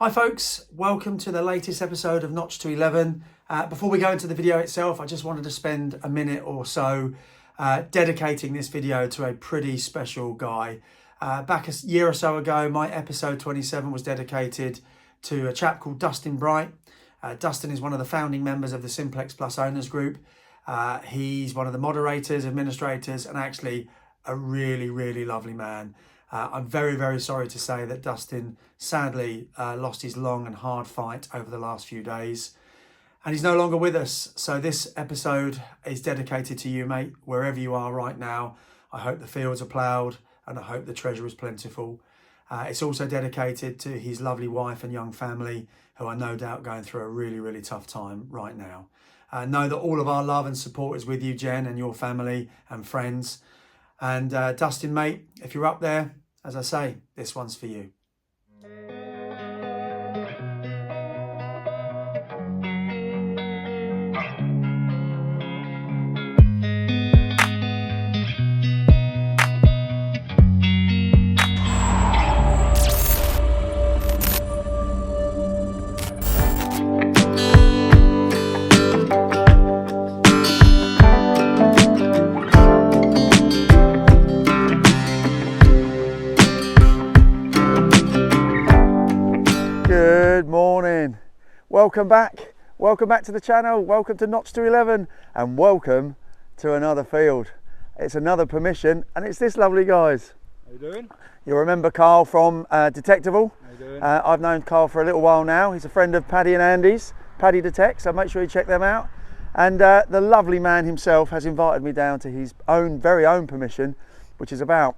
Hi folks, welcome to the latest episode of Notch to 11. Before we go into the video itself, I just wanted to spend a minute or so dedicating this video to a pretty special guy. Back a year or so ago, my episode 27 was dedicated to a chap called Dustin Bright. Dustin is one of the founding members of the Simplex Plus owners group. He's one of the moderators, administrators, and actually a really lovely man. I'm very sorry to say that Dustin sadly lost his long and hard fight over the last few days, and he's no longer with us. So this episode is dedicated to you, mate, wherever you are right now. I hope the fields are ploughed and I hope the treasure is plentiful. It's also dedicated to his lovely wife and young family, who are no doubt going through a really tough time right now. Know that all of our love and support is with you, Jen, and your family and friends. And Dustin, mate, if you're up there, as I say, this one's for you. Good morning, welcome back to the channel, welcome to Notch to 11, and welcome to another field. It's another permission, and it's this lovely guys. How you doing? You remember Carl from Detectable? How you doing? I've known Carl for a little while now. He's a friend of Paddy and Andy's, Paddy Detect, so make sure you check them out. And the lovely man himself has invited me down to his very own permission, which is about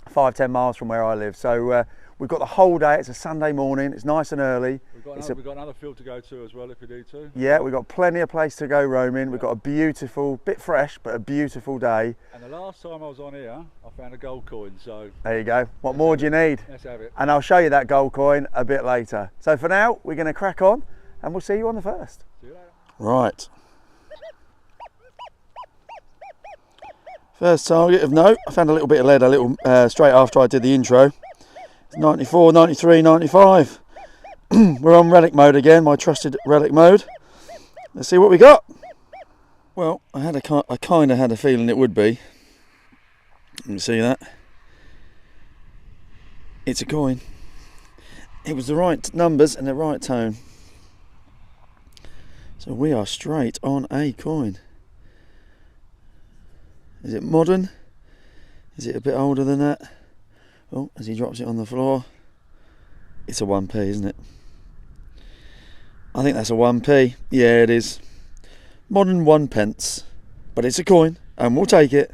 5-10 miles from where I live. So we've got the whole day. It's a Sunday morning. It's nice and early. We've got another field to go to as well if we need to. Yeah, we've got plenty of place to go roaming. We've got a beautiful, bit fresh, but a beautiful day. And the last time I was on here, I found a gold coin. So there you go. What more do you need? Let's have it. And I'll show you that gold coin a bit later. So for now, we're going to crack on, and we'll see you on the first. See you later. Right. First target of note. I found a little bit of lead straight after I did the intro. 94, 93, 95. We're on Relic Mode again, my trusted Relic Mode. Let's see what we got. Well, I kind of had a feeling it would be. You can see that. It's a coin. It was the right numbers and the right tone. So we are straight on a coin. Is it modern? Is it a bit older than that? Oh, as he drops it on the floor, it's a 1p, isn't it? I think that's a 1p. Yeah, it is. Modern 1p, but it's a coin, and we'll take it,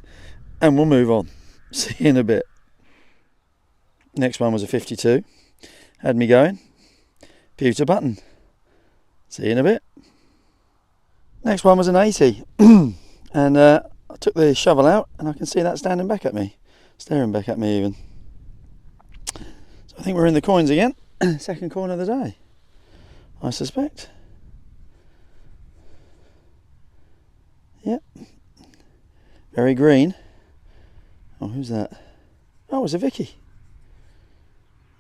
and we'll move on. See you in a bit. Next one was a 52. Had me going. Pewter button. See you in a bit. Next one was an 80. And I took the shovel out, and I can see that standing back at me. Staring back at me even. I think we're in the coins again. Second coin of the day, I suspect. Yep. Very green. Oh, who's that? Oh, it's a Vicky.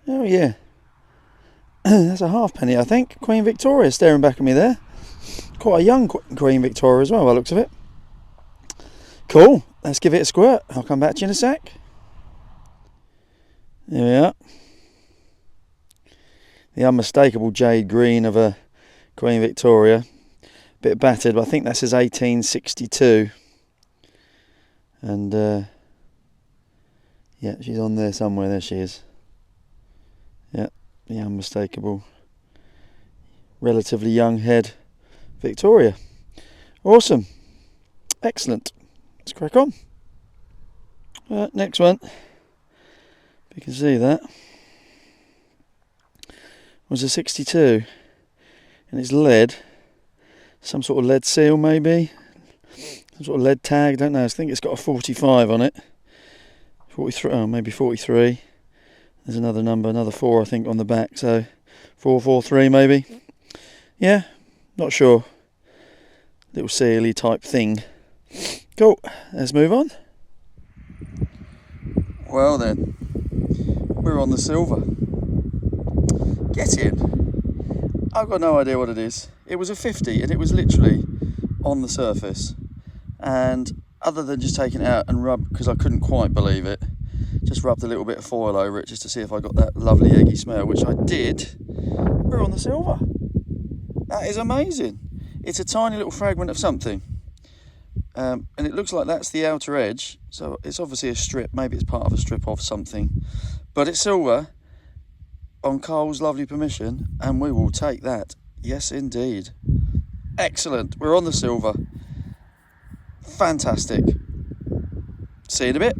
Oh, yeah. That's a halfpenny, I think. Queen Victoria staring back at me there. Quite a young Queen Victoria as well, by the looks of it. Cool. Let's give it a squirt. I'll come back to you in a sec. There we are. The unmistakable jade green of a Queen Victoria. Bit battered, but I think that says 1862. And yeah, she's on there somewhere. There she is. Yeah, the unmistakable, relatively young head Victoria. Awesome. Excellent. Let's crack on. Next one. You can see that was a 62, and it's lead, some sort of lead seal maybe, some sort of lead tag, don't know. I think it's got a 45 on it, 43, oh maybe 43. There's another number, another 4 I think on the back, so 443 maybe. Yeah, not sure. Little sealy type thing. Cool, let's move on. Well then, we're on the silver. Get in. I've got no idea what it is. It was a 50 and it was literally on the surface. And other than just taking it out and rub, because I couldn't quite believe it, just rubbed a little bit of foil over it just to see if I got that lovely eggy smell, which I did. We're on the silver. That is amazing. It's a tiny little fragment of something. And it looks like that's the outer edge. So it's obviously a strip. Maybe it's part of a strip of something. But it's silver on Cole's lovely permission. And we will take that. Yes, indeed. Excellent. We're on the silver. Fantastic. See you in a bit.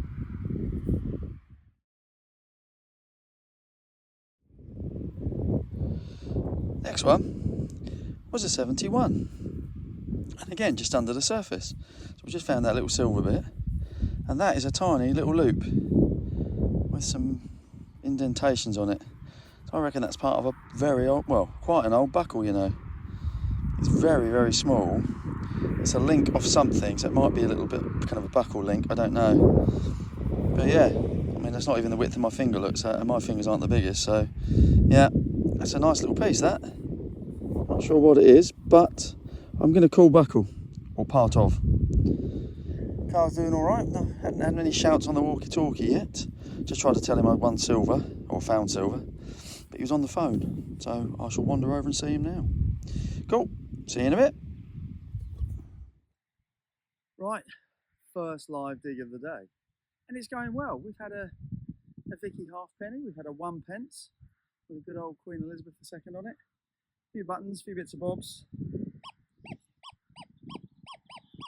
Next one was a 71. And again, just under the surface. So we just found that little silver bit. And that is a tiny little loop with some indentations on it. So I reckon that's part of a very old, well, quite an old buckle, you know. It's very, very small. It's a link of something, so it might be a little bit kind of a buckle link, I don't know. But yeah, I mean, that's not even the width of my finger, looks at, and my fingers aren't the biggest, so yeah, that's a nice little piece, that. Not sure what it is, but I'm going to call buckle, or part of. Car's doing all right. No, hadn't had any shouts on the walkie-talkie yet. Just tried to tell him I'd won silver, or found silver, but he was on the phone, so I shall wander over and see him now. Cool. See you in a bit. Right, first live dig of the day, and it's going well. We've had a Vicky halfpenny, we've had a 1 pence with a good old Queen Elizabeth II on it. A few buttons, a few bits of bobs,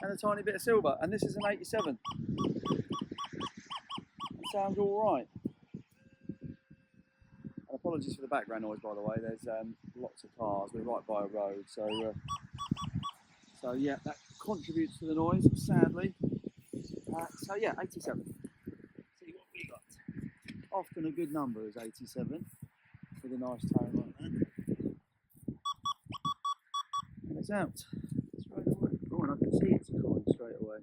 and a tiny bit of silver. And this is an 87. It sounds all right. And apologies for the background noise, by the way. There's lots of cars. We're right by a road, so yeah, that contributes to the noise, sadly. So yeah, 87. See what we got. Often a good number is 87, with a nice tone like that. And it's out straight away. Oh, and I can see it's a coin straight away.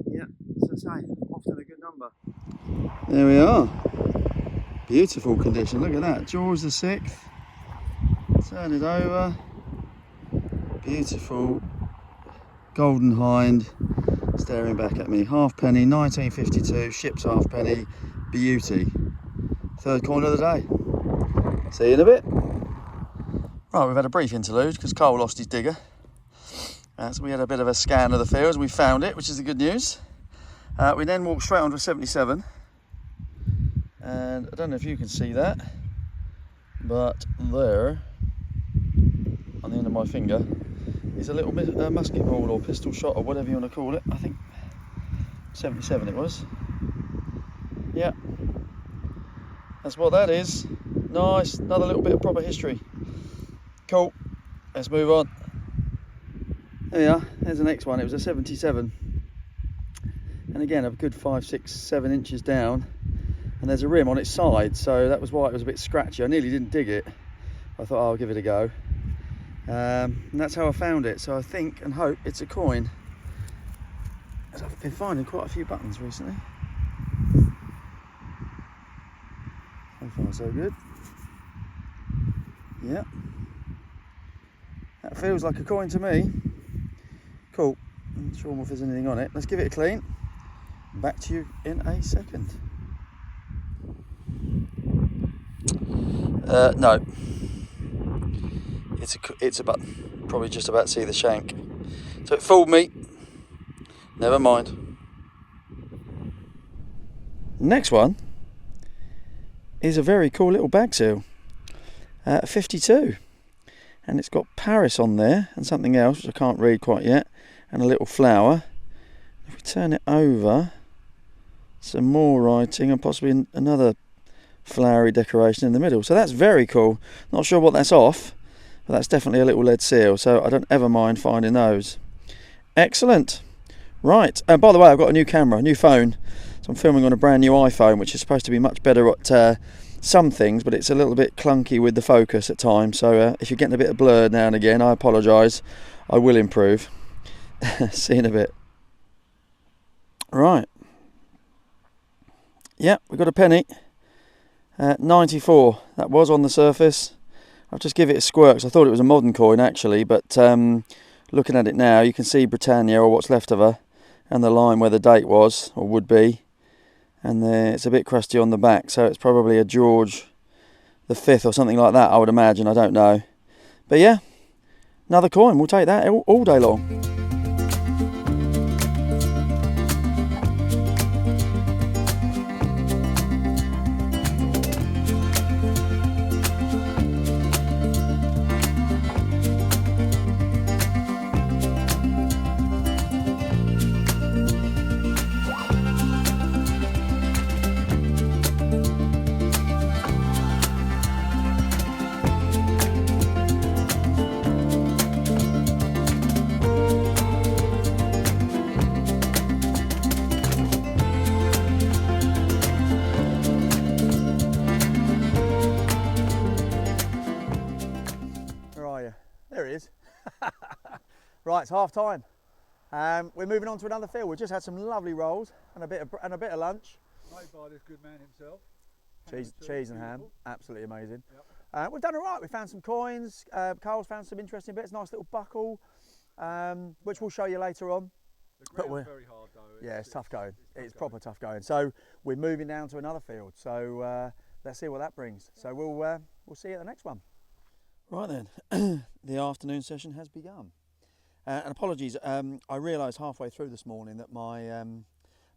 Yeah, as I say, often a good number. There we are. Beautiful condition. Look at that. George the 6th. Turn it over. Beautiful golden hind staring back at me. Halfpenny, 1952, ship's halfpenny, beauty. Third coin of the day. See you in a bit. Right, we've had a brief interlude because Cole lost his digger. So we had a bit of a scan of the fields and we found it, which is the good news. We then walked straight onto a 77. And I don't know if you can see that, but there, on the end of my finger, is a little bit musket ball or pistol shot or whatever you want to call it. I think 77 it was. Yeah, that's what that is. Nice, another little bit of proper history. Cool, let's move on. There we are, there's the next one. It was a 77. And again, a good 5, 6, 7 inches down. And there's a rim on its side, so that was why it was a bit scratchy. I nearly didn't dig it. I thought, oh, I'll give it a go. And that's how I found it. So I think and hope it's a coin. As I've been finding quite a few buttons recently. So far so good. Yeah. That feels like a coin to me. Cool. I'm not sure if there's anything on it. Let's give it a clean. Back to you in a second. No. It's a button. Probably just about to see the shank. So it fooled me. Never mind. Next one is a very cool little bag seal. 52. And it's got Paris on there and something else which I can't read quite yet. And a little flower. If we turn it over, some more writing and possibly another flowery decoration in the middle. So that's very cool. Not sure what that's off, but that's definitely a little lead seal. So I don't ever mind finding those. Excellent. Right. And by the way, I've got a new camera, a new phone. So I'm filming on a brand new iPhone, which is supposed to be much better at some things, but it's a little bit clunky with the focus at times. So if you're getting a bit of blurred now and again, I apologise. I will improve. See you in a bit. Right. Yeah, we've got a penny. 94. That was on the surface. I'll just give it a squirt, 'cause I thought it was a modern coin actually, but looking at it now, you can see Britannia, or what's left of her, and the line where the date was, or would be, and it's a bit crusty on the back, so it's probably a George V or something like that, I would imagine. I don't know. But yeah, another coin. We'll take that all day long. There he is. Right, it's half time. We're moving on to another field. We've just had some lovely rolls and a bit of lunch. Made by this good man himself. Cheese and ham, absolutely amazing. Yep. We've done all right. We found some coins. Carl's found some interesting bits. Nice little buckle, which we'll show you later on. The ground's very hard though. Yeah, it's tough going. It's proper tough going. So we're moving down to another field. So let's see what that brings. So we'll see you at the next one. Right then, the afternoon session has begun. And apologies, I realised halfway through this morning that my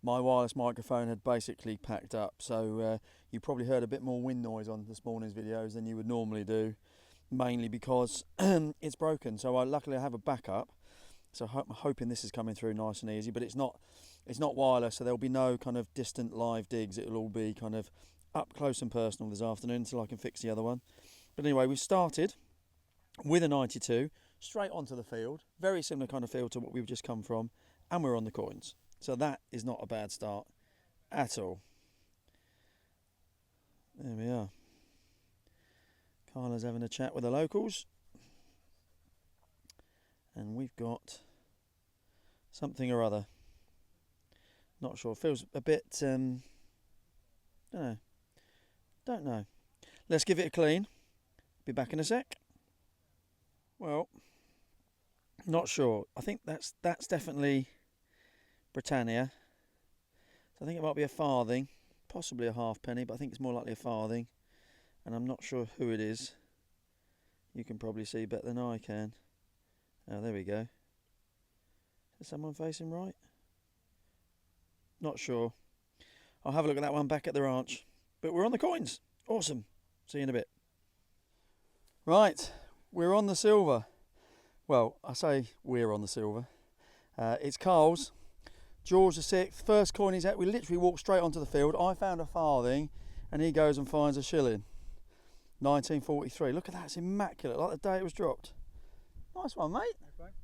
my wireless microphone had basically packed up. So you probably heard a bit more wind noise on this morning's videos than you would normally do, mainly because it's broken. So luckily I have a backup. So I'm hoping this is coming through nice and easy, but it's not wireless, so there'll be no kind of distant live digs. It'll all be kind of up close and personal this afternoon until I can fix the other one. But anyway, we started with a 92 straight onto the field, very similar kind of field to what we've just come from, and we're on the coins. So that is not a bad start at all. There we are. Carla's having a chat with the locals, and we've got something or other. Not sure. Feels a bit. Don't know. Let's give it a clean. Be back in a sec. Well, not sure. I think that's definitely Britannia. So I think it might be a farthing, possibly a halfpenny, but I think it's more likely a farthing. And I'm not sure who it is. You can probably see better than I can. Oh, there we go. Is someone facing right? Not sure. I'll have a look at that one back at the ranch. But we're on the coins. Awesome. See you in a bit. Right, we're on the silver. Well, I say we're on the silver. It's Carl's, George VI, first coin he's at. We literally walked straight onto the field. I found a farthing, and he goes and finds a shilling. 1943. Look at that, it's immaculate, like the day it was dropped. Nice one, mate.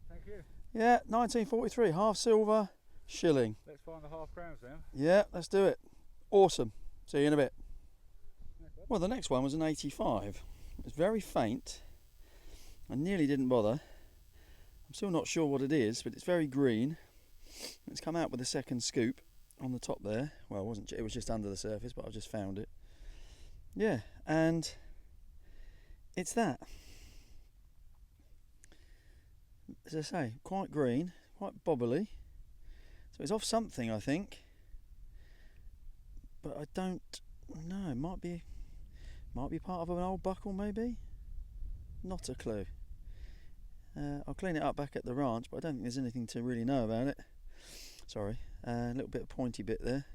Thank you. Yeah, 1943, half silver, shilling. Let's find the half crowns now. Yeah, let's do it. Awesome. See you in a bit. Well, the next one was an 85. It's very faint. I nearly didn't bother. I'm still not sure what it is, but it's very green. It's come out with a second scoop on the top there. Well, it was just under the surface, but I just found it. Yeah, and it's that. As I say, quite green, quite bobbly. So it's off something, I think. But I don't know. It might be part of an old buckle, maybe. Not a clue. I'll clean it up back at the ranch, but I don't think there's anything to really know about it. Sorry, a little bit of pointy bit there,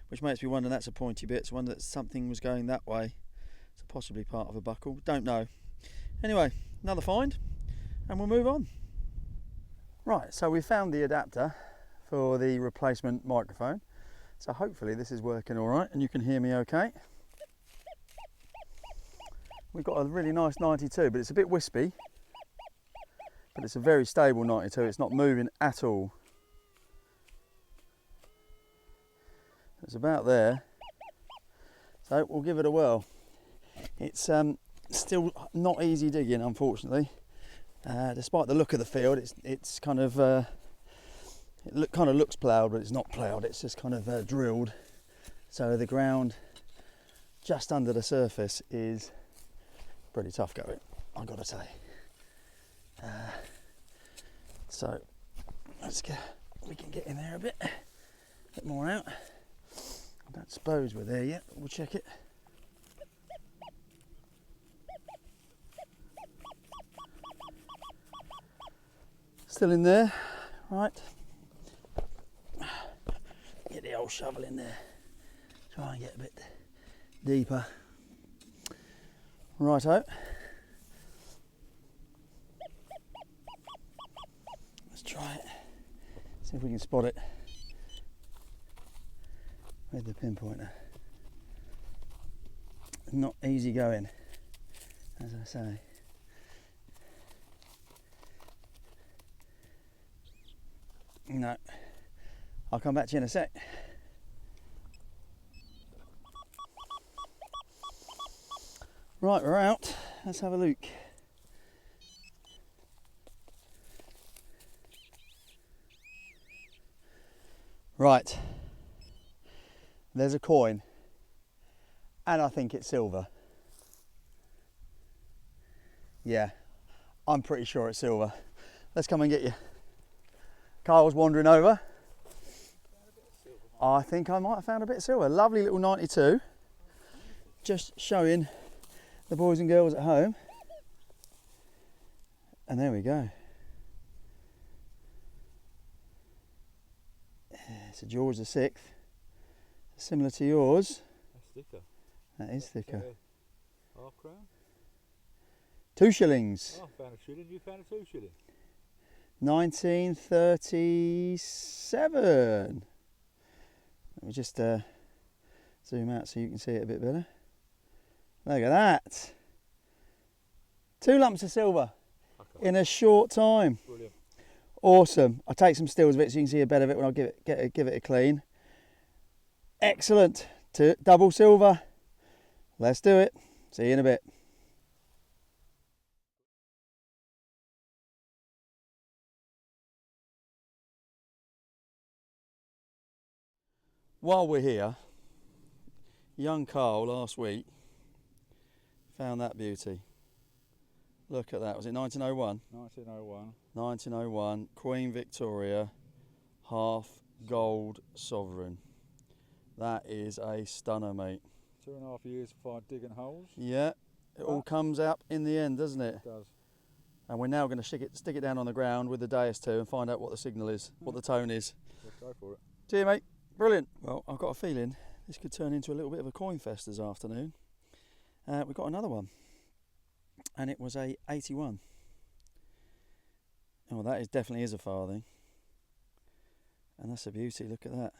which makes me wonder that's a pointy bit. It's one that something was going that way. So possibly part of a buckle. Don't know. Anyway, another find, and we'll move on. Right, so we found the adapter for the replacement microphone. So hopefully this is working all right, and you can hear me okay. We've got a really nice 92, but it's a bit wispy. But it's a very stable 92, it's not moving at all. It's about there. So we'll give it a whirl. It's still not easy digging, unfortunately. Despite the look of the field, it's kind of kind of looks ploughed, but it's not ploughed. It's just kind of drilled. So the ground just under the surface is pretty tough going. I've got to say. So let's get, we can get in there a bit more out. I don't suppose we're there yet, but we'll check it. Still in there, right. Get the old shovel in there. Try and get a bit deeper. Righto. Let's try it. See if we can spot it with the pinpointer. Not easy going, as I say. No, I'll come back to you in a sec. Right, we're out. Let's have a look. Right, there's a coin, and I think it's silver. Yeah, I'm pretty sure it's silver. Let's come and get you. Carl's wandering over. I think I might have found a bit of silver. Lovely little 92. Just showing the boys and girls at home. And there we go. It's a George VI. Similar to yours. That's thicker. That is thicker. Half crown? 2 shillings. Oh, I found a shilling. You found a 2 shilling. 1937. Let me just zoom out so you can see it a bit better. Look at that. 2 lumps of silver in a short time. Brilliant. Awesome. I'll take some stills of it so you can see a bit of it when I give it a clean. Excellent. Double silver. Let's do it. See you in a bit. While we're here, young Carl last week found that beauty. Look at that. Was it 1901? 1901. 1901, Queen Victoria, half gold sovereign. That is a stunner, mate. 2.5 years for digging holes. Yeah, it all comes up in the end, doesn't it? It does. And we're now going to stick it down on the ground with the Deus II and find out what the signal is, what the tone is. Let's go for it. See you, mate. Brilliant. Well, I've got a feeling this could turn into a little bit of a coin fest this afternoon. We've got another one, and it was a 81. Oh, that definitely is a farthing, and that's a beauty. Look at that.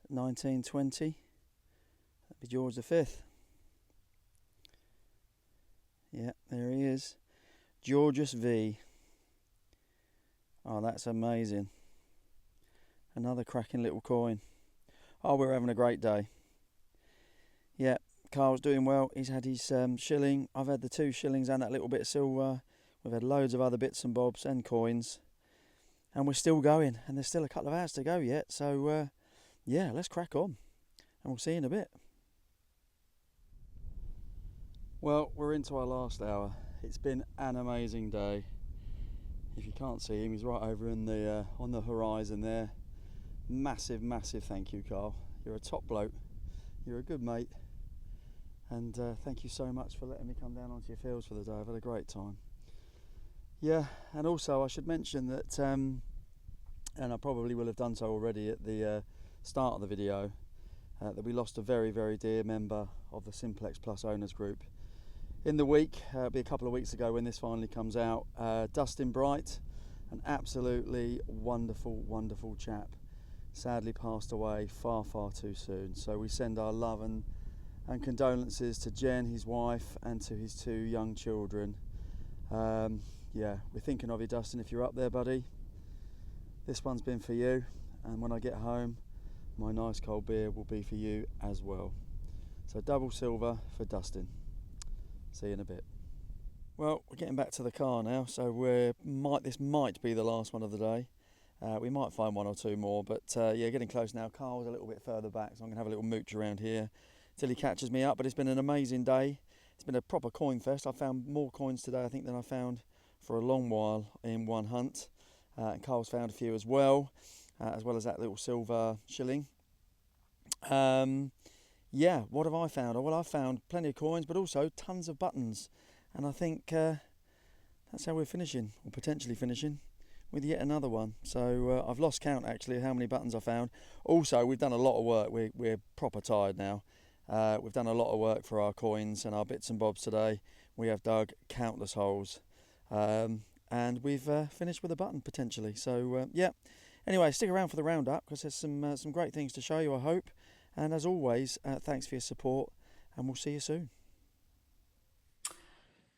1920. That'd be George V. Yeah, there he is, Georgius V. Oh, that's amazing. Another cracking little coin. Oh, we're having a great day. Yeah, Carl's doing well. He's had his shilling. I've had the 2 shillings and that little bit of silver. We've had loads of other bits and bobs and coins. And we're still going. And there's still a couple of hours to go yet. So, yeah, let's crack on. And we'll see you in a bit. Well, we're into our last hour. It's been an amazing day. If you can't see him, he's right over in the on the horizon there. Massive, massive thank you, Carl. You're a top bloke. You're a good mate. And thank you so much for letting me come down onto your fields for the day. I've had a great time. Yeah, and also I should mention that, and I probably will have done so already at the start of the video, that we lost a very, very dear member of the Simplex Plus owners group in the week. It'll be a couple of weeks ago when this finally comes out. Dustin Bright, an absolutely wonderful, wonderful chap, sadly passed away far, far too soon. So we send our love and condolences to Jen, his wife, and to his 2 young children. Yeah, we're thinking of you, Dustin, if you're up there, buddy. This one's been for you, and when I get home, my nice cold beer will be for you as well. So double silver for Dustin. See you in a bit. Well, we're getting back to the car now, so this might be the last one of the day. We might find 1 or 2 more, but yeah, getting close now. Carl's a little bit further back, so I'm going to have a little mooch around here till he catches me up. But it's been an amazing day. It's been a proper coin fest. I found more coins today, I think, than I found for a long while in one hunt. And Carl's found a few as well as that little silver shilling. Yeah, what have I found? Well, I've found plenty of coins, but also tons of buttons. And I think that's how we're finishing, or potentially finishing, with yet another one. So I've lost count, actually, of how many buttons I found. Also, we've done a lot of work. We're proper tired now. We've done a lot of work for our coins and our bits and bobs today. We have dug countless holes. And we've finished with a button, potentially. So, yeah. Anyway, stick around for the roundup, because there's some great things to show you, I hope. And as always, thanks for your support, and we'll see you soon.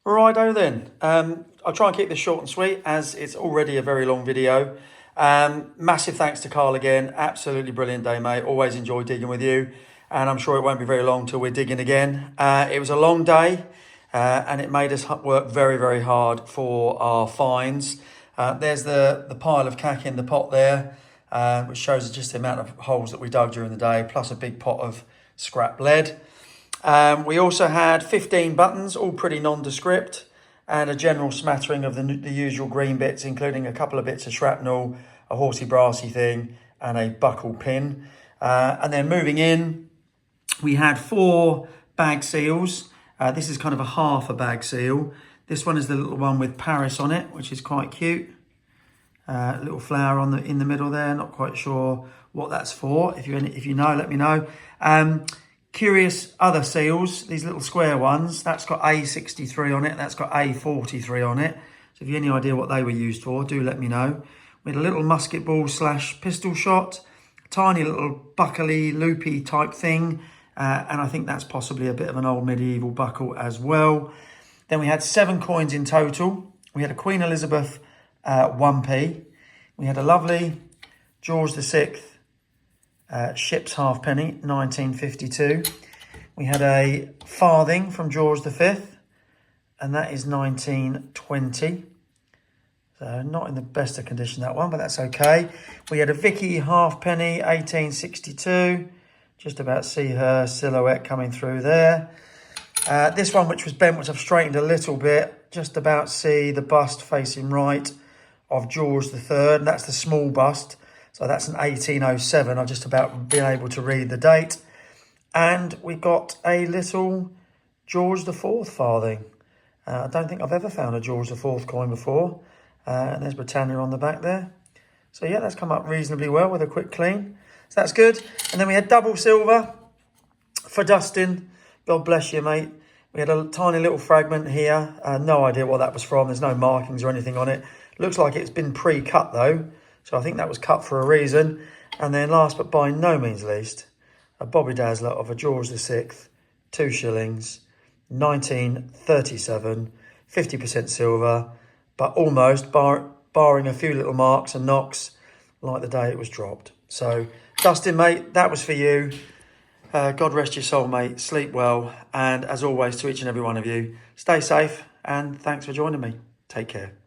Righto then. I'll try and keep this short and sweet, as it's already a very long video. Massive thanks to Carl again. Absolutely brilliant day, mate. Always enjoy digging with you. And I'm sure it won't be very long till we're digging again. It was a long day, and it made us work very, very hard for our finds. There's the pile of cack in the pot there, which shows just the amount of holes that we dug during the day, plus a big pot of scrap lead. We also had 15 buttons, all pretty nondescript, and a general smattering of the usual green bits, including a couple of bits of shrapnel, a horsey brassy thing, and a buckle pin. And then moving in, we had 4 bag seals. This is kind of a half a bag seal. This one is the little one with Paris on it, which is quite cute. Little flower in the middle there. Not quite sure what that's for. If you know, let me know. Curious other seals, these little square ones. That's got A63 on it. That's got A43 on it. So if you have any idea what they were used for, do let me know. We had a little musket ball / pistol shot, tiny little buckly, loopy type thing. And I think that's possibly a bit of an old medieval buckle as well. Then we had 7 coins in total. We had a Queen Elizabeth 1p. We had a lovely George VI ship's halfpenny, 1952. We had a farthing from George V, and that is 1920. So not in the best of condition, that one, but that's okay. We had a Vicky halfpenny, 1862. Just about see her silhouette coming through there. This one, which was bent, which I've straightened a little bit, just about see the bust facing right of George III. That's the small bust. So that's an 1807. I've just about been able to read the date. And we got a little George IV farthing. I don't think I've ever found a George IV coin before. And there's Britannia on the back there. So yeah, that's come up reasonably well with a quick clean. So that's good. And then we had double silver for Dustin. God bless you, mate. We had a tiny little fragment here. No idea what that was from. There's no markings or anything on it. Looks like it's been pre-cut though. So I think that was cut for a reason. And then last but by no means least, a Bobby Dazzler of a George VI, 2 shillings, 1937, 50% silver, but almost, barring a few little marks and knocks, like the day it was dropped. So, Dustin, mate, that was for you. God rest your soul, mate. Sleep well. And as always, to each and every one of you, stay safe and thanks for joining me. Take care.